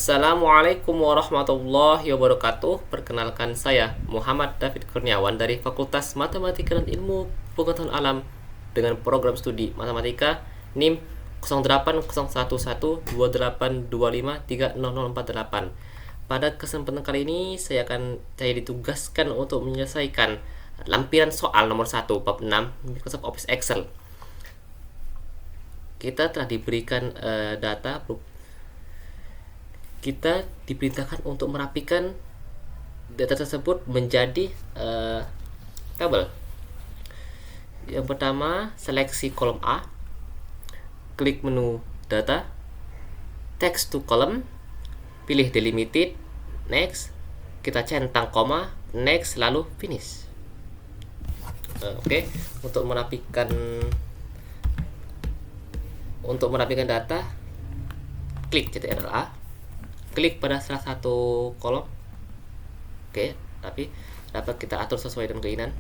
Assalamualaikum warahmatullahi wabarakatuh. Perkenalkan saya Muhammad David Kurniawan dari Fakultas Matematika dan Ilmu Pengetahuan Alam dengan program studi Matematika NIM 08012825300048. Pada kesempatan kali ini saya ditugaskan untuk menyelesaikan lampiran soal nomor 1 bab 6 Microsoft Office Excel. Kita telah diberikan data. Kita diperintahkan untuk merapikan data tersebut menjadi tabel. Yang pertama, seleksi kolom A, klik menu data, text to column, pilih delimited, next, kita centang koma, next, lalu finish. Oke. Untuk merapikan data, klik Ctrl A, klik pada salah satu kolom. Oke, tapi dapat kita atur sesuai dengan keinginan.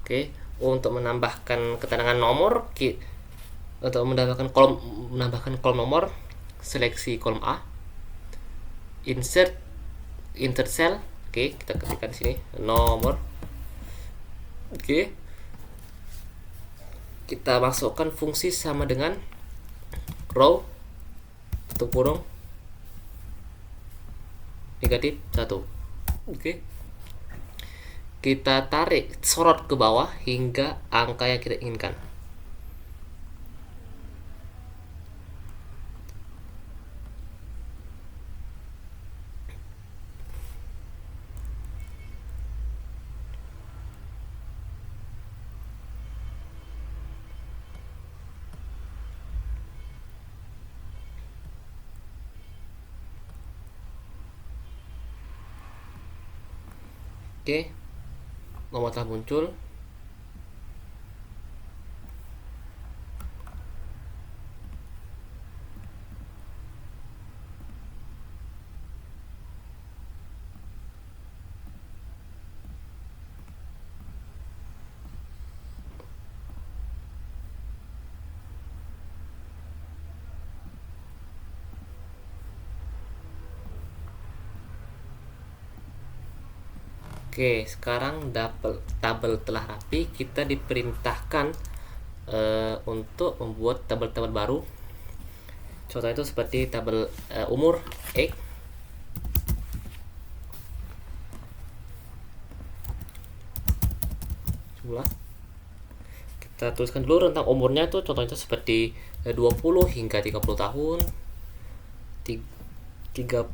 Oke, untuk menambahkan keterangan nomor, menambahkan kolom nomor, seleksi kolom A, insert cell. Oke, kita ketikkan di sini nomor. Oke, kita masukkan fungsi sama dengan row tutup kurung negatif 1. Oke, kita tarik sorot ke bawah hingga angka yang kita inginkan. Oke, nomor telah muncul. Oke, sekarang tabel telah rapi. Kita diperintahkan untuk membuat tabel-tabel baru. Contoh itu seperti tabel umur X. Jumlah. Kita tuliskan dulu rentang umurnya itu, contohnya seperti 20 hingga 30 tahun, 31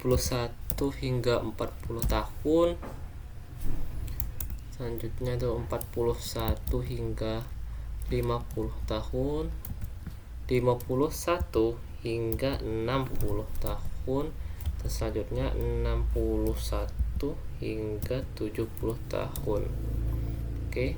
hingga 40 tahun. Selanjutnya itu 41 hingga 50 tahun, 51 hingga 60 tahun, dan selanjutnya 61 hingga 70 tahun. Oke.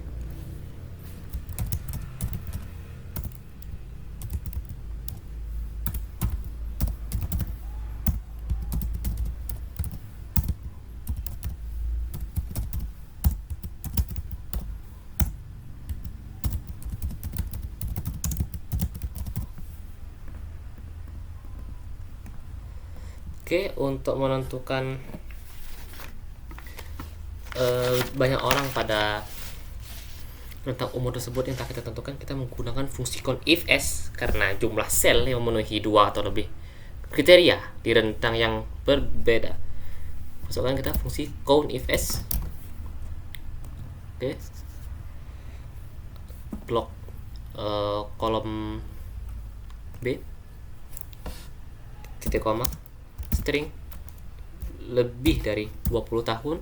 Oke, untuk menentukan banyak orang pada rentang umur tersebut yang tak kita tentukan, kita menggunakan fungsi COUNT-IF-S karena jumlah sel yang memenuhi 2 atau lebih kriteria di rentang yang berbeda. Masukkan kita fungsi COUNT-IF-S. Oke. Blok kolom B, titik koma, string lebih dari 20 tahun,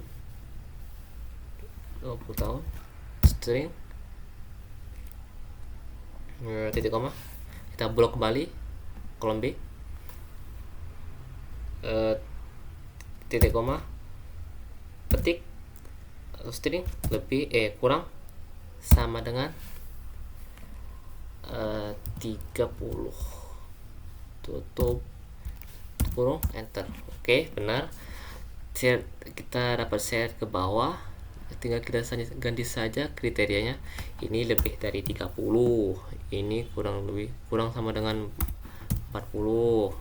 string titik koma, kita blok kembali kolom B, titik koma, petik atau string lebih kurang sama dengan 30, tutup kurung enter. Oke, benar. Kita dapat share ke bawah, tinggal kita ganti saja kriterianya. Ini lebih dari 30, ini kurang sama dengan 40.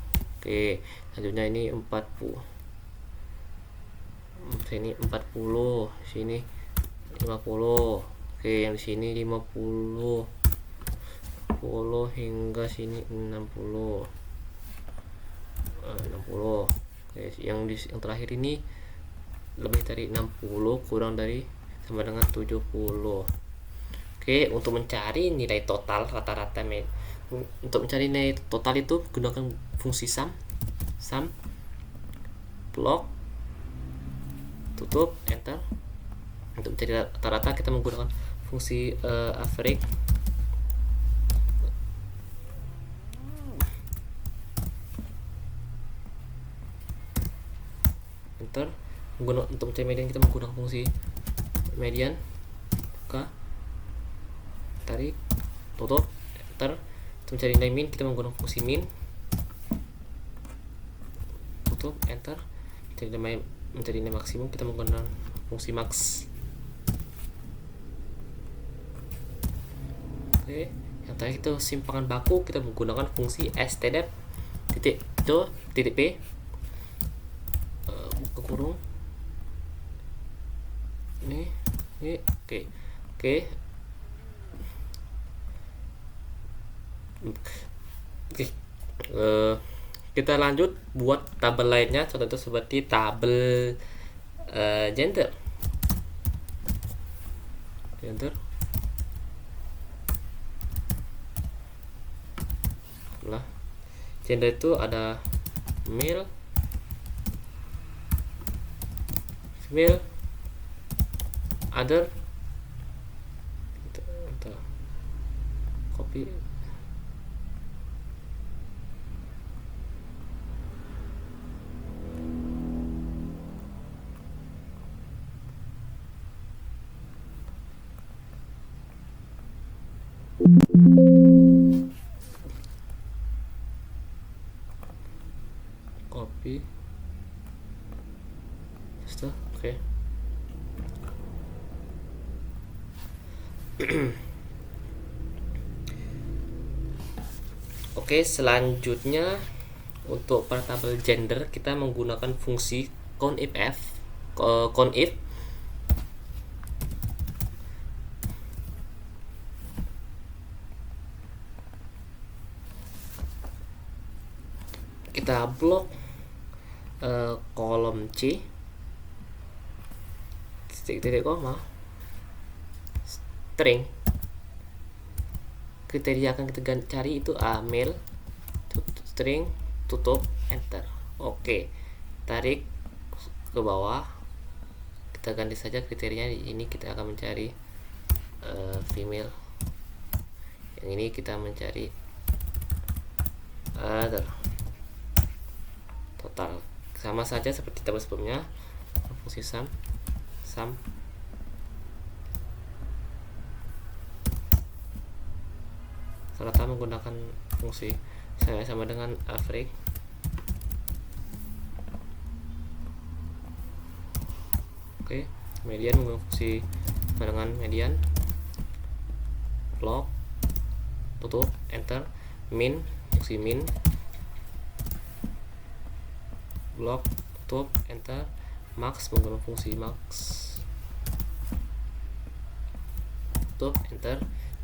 Oke, selanjutnya ini 40, sini 40, sini 50. Oke, yang di sini 50 hingga sini 60. Oke, yang terakhir ini lebih dari 60 kurang dari sama dengan 70. Oke, untuk mencari nilai total rata-rata untuk mencari nilai total itu gunakan fungsi sum block, tutup enter. Untuk mencari rata-rata kita menggunakan fungsi average, enter. Untuk mencari median kita menggunakan fungsi median, buka, tarik, tutup enter. Untuk mencari nilai min kita menggunakan fungsi min, tutup enter. Mencari nilai maksimum kita menggunakan fungsi max. Oke, yang terakhir itu simpangan baku, kita menggunakan fungsi stdef titik p, buka kurung ini. Oke. Kita lanjut buat tabel lainnya, contoh itu seperti tabel gender. Nah, gender itu ada male, female, other. Copy. Copy. Oke. Oke, selanjutnya untuk pada tabel gender kita menggunakan fungsi conif. Kita blok kolom C, titik koma, string. Kriteria akan kita cari itu male, string, tutup enter. Oke, tarik ke bawah, kita ganti saja kriterianya. Ini kita akan mencari female, yang ini kita mencari other. Total sama saja seperti tabel sebelumnya, fungsi sum rata menggunakan fungsi sama dengan average. Oke, median menggunakan fungsi sama dengan median, block, tutup enter. Min, fungsi min, block, tutup enter. Max menggunakan fungsi max, tutup enter.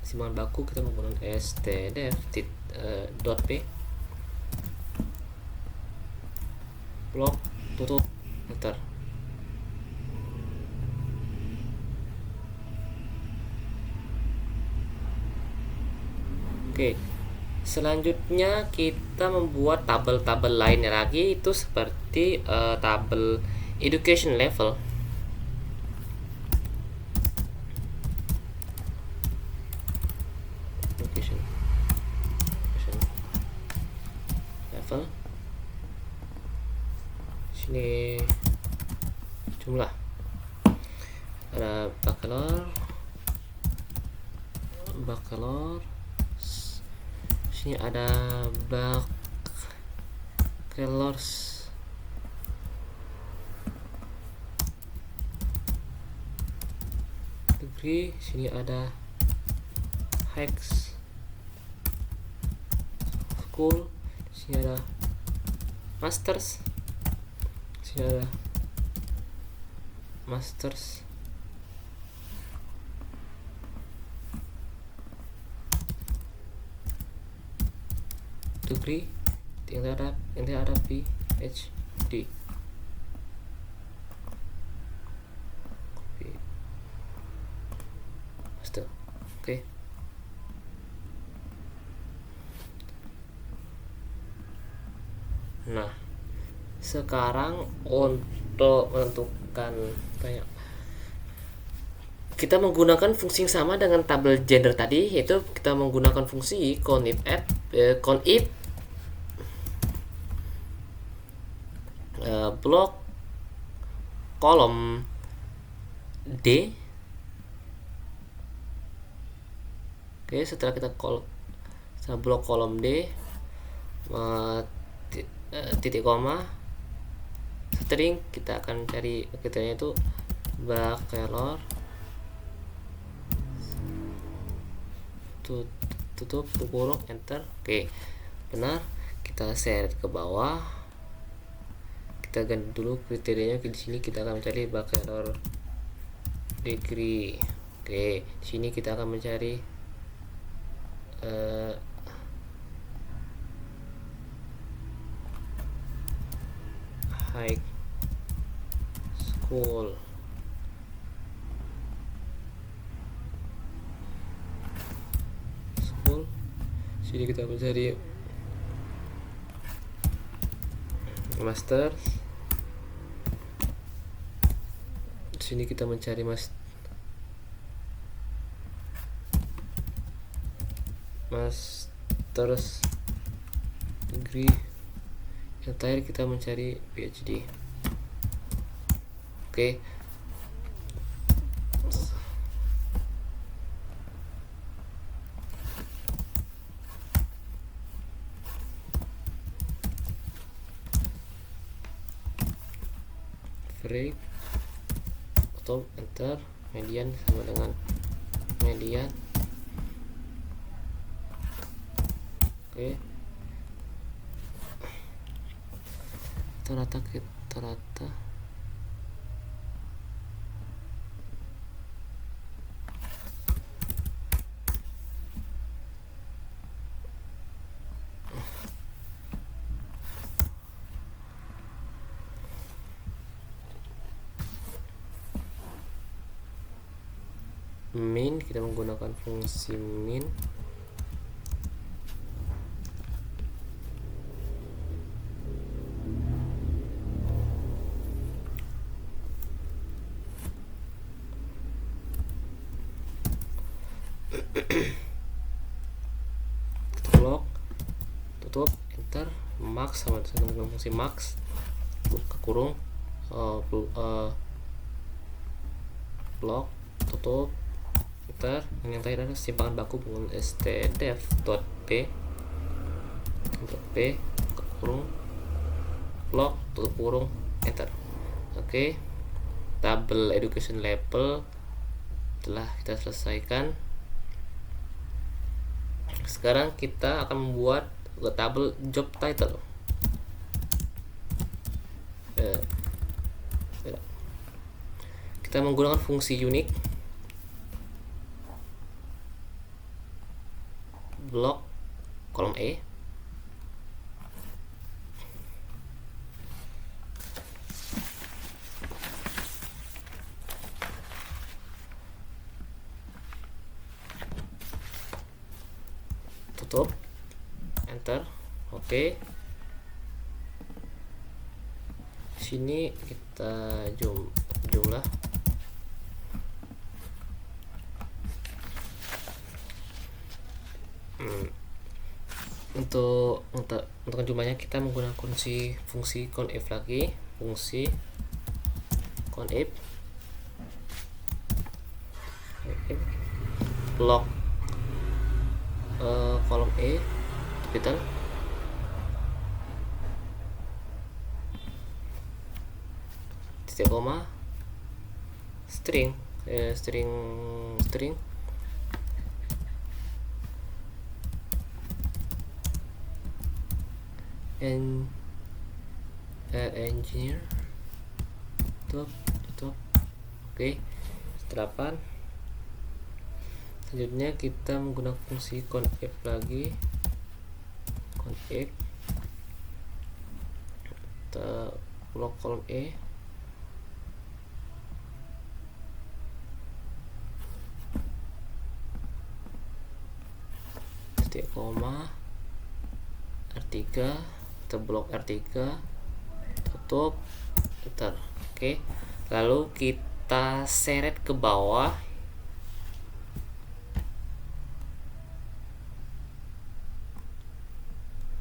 Simpangan baku kita menggunakan stdef .p, block, tutup enter. Oke, selanjutnya kita membuat tabel-tabel lainnya lagi, itu seperti tabel education level. Sini jumlah ada bachelor, sini ada bachelors, degree, sini ada high school, sini ada masters, sini ada masters, degree, yang ada PhD. Master. Oke. Nah, sekarang untuk menentukan banyak, kita menggunakan fungsi yang sama dengan tabel gender tadi, yaitu kita menggunakan fungsi conif blok kolom D. Oke, setelah kita blok kolom D, titik koma string, kita akan cari kriteria itu bachelor, tutup kurung, enter. Oke, benar. Kita share ke bawah, kita ganti dulu kriterianya. Di sini kita akan mencari bachelor degree. Oke, di sini kita akan mencari high school. Sini kita mencari master. Sini kita mencari masters degree. Yang terakhir kita mencari PhD. Oke. Break atau enter. Median sama dengan median. Oke, rata min, kita menggunakan fungsi min. Blok, tutup, enter. Max sama dengan fungsi max, buka kurung, blok, tutup, enter. Dan yang terakhir adalah simpangan baku dengan stdef.p, buka kurung, blok, tutup kurung, enter. Oke, tabel education label telah kita selesaikan. Sekarang kita akan membuat tabel job title. Kita menggunakan fungsi unique blok kolom E, tutup, enter. Oke, sini kita jumlah untuk jumlahnya kita menggunakan fungsi conif lagi, fungsi conif blok kolom E, capital, titik koma, string, string and engineer tutup. Oke, setelah selanjutnya kita menggunakan fungsi conif lagi, conif kita blok kolom E, titik koma, R3, kita blok R3, tutup, enter. Oke, lalu kita seret ke bawah.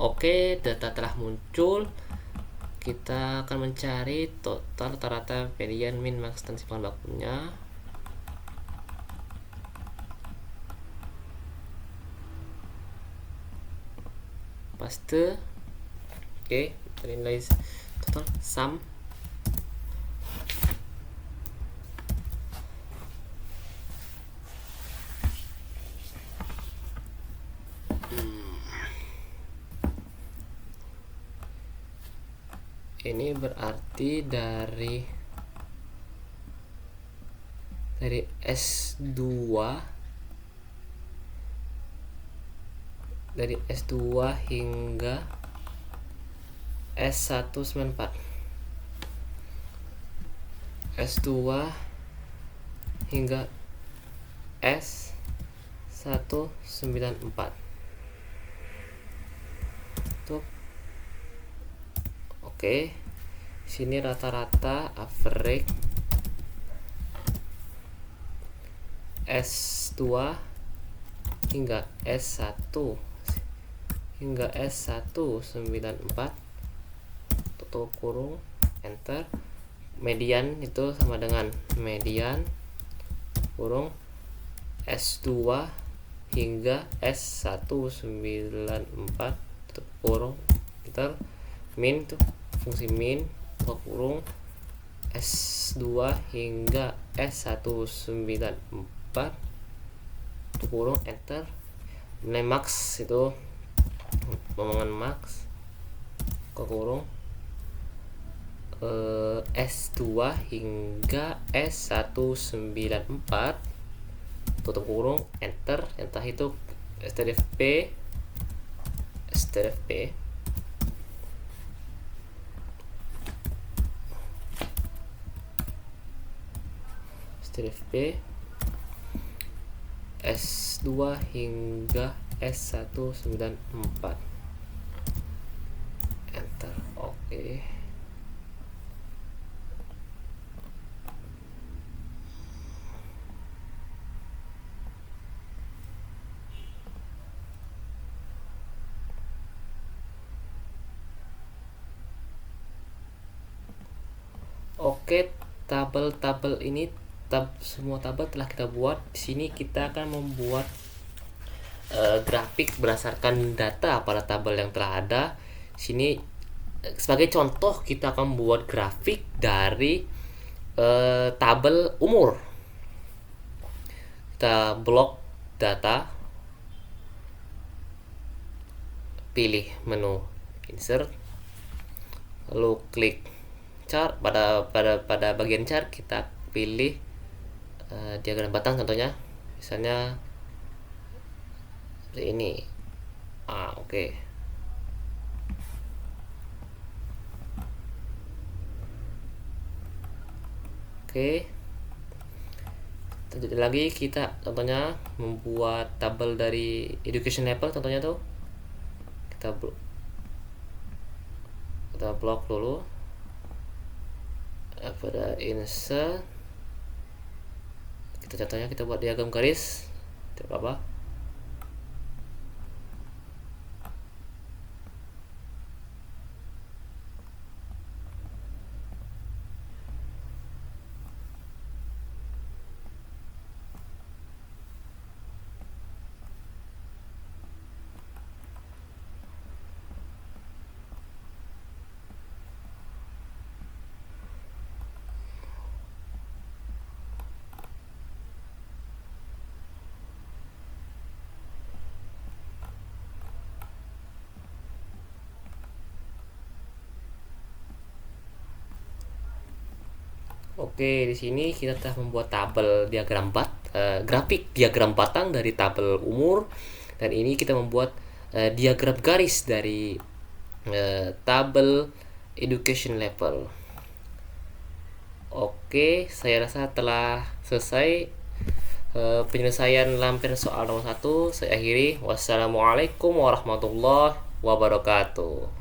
Oke, data telah muncul. Kita akan mencari total rata-rata, median, min, max, dan simpan bakunya. Paste. Oke, nilai total sum. Ini berarti dari S2 hingga S194, S2 hingga S194. Tuh. Oke, sini rata-rata average S2 hingga S1 hingga S194, tutup kurung, enter. Median itu sama dengan median kurung S2 hingga S194, tutup kurung, enter. Min tuh fungsi min, tutup kurung, S2 hingga S194, tutup kurung, enter. Nilai max itu omongan max, tutup kurung, S2 hingga S194, tutup kurung, enter. Entah itu strfp S2 hingga S194, enter. Oke. Oke, tabel ini semua tabel telah kita buat. Di sini kita akan membuat grafik berdasarkan data pada tabel yang telah ada. Sini sebagai contoh kita akan membuat grafik dari tabel umur. Kita blok data, pilih menu insert, lalu klik chart. Pada bagian chart kita pilih diagram batang, contohnya misalnya seperti ini. Oke. Lanjut lagi, kita contohnya membuat tabel dari education level, contohnya tuh kita blok dulu pada insert. Contohnya kita buat diagram garis, tidak apa-apa. Oke, di sini kita telah membuat tabel grafik diagram batang dari tabel umur, dan ini kita membuat diagram garis dari tabel education level. Oke, saya rasa telah selesai penyelesaian lampiran soal nomor 1. Saya akhiri. Wassalamualaikum warahmatullahi wabarakatuh.